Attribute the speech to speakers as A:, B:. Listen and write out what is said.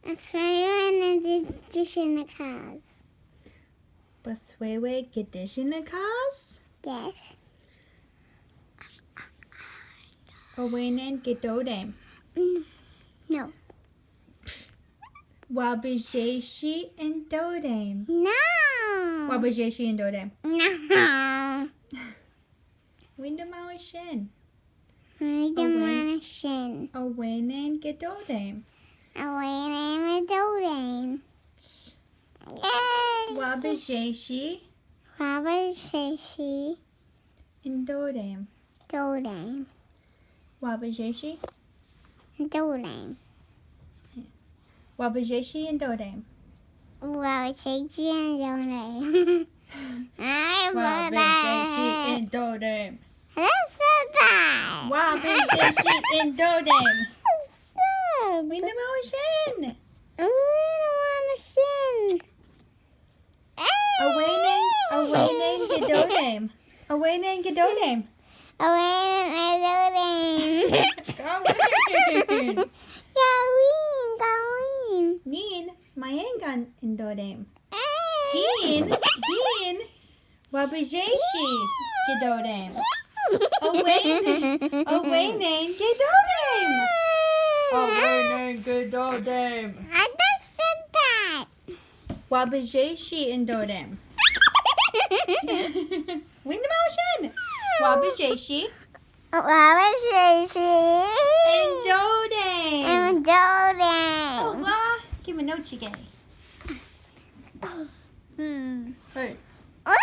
A: Paswewe Gidizhinikaaz.
B: Paswewe Gidizhinikaaz.
A: Yes.
B: Awenen Gidoodem.
A: No.
B: Wabajeshi Indoodem.
A: No.
B: Wabajeshi Indoodem.
A: No.
B: Windamawashin.
A: Redemonishin.
B: Awenen Gidoodem.
A: Awenen Gidoodem.
B: Wabajeshi
A: Wabajeshi
B: Indoodem.
A: Gidoodem.
B: Wabajeshi.
A: Gidoodem.
B: Wabajeshi Indoodem.
A: Wabajeshi Gidoodem.
B: Wabajeshi Indoodem.
A: Let's do that.
B: Wabajeshi Indoodem. Windamawashin.
A: Redemonishin.
B: Awenen Gidoodem. Awenen Gidoodem.
A: Awenen Gidoodem. Gawin.
B: Nin mayengan Indoodem. Gin Wabajeshi Gidoodem. Awenen Gidoodem. Awenen Gidoodem.
A: I just said that.
B: Wabajeshi Indoodem. Windamawashin. Wabajeshi
A: Wabajeshi
B: Indoodem.
A: Gidoodem.
B: Wow, give me no chicken. Hey.
A: What?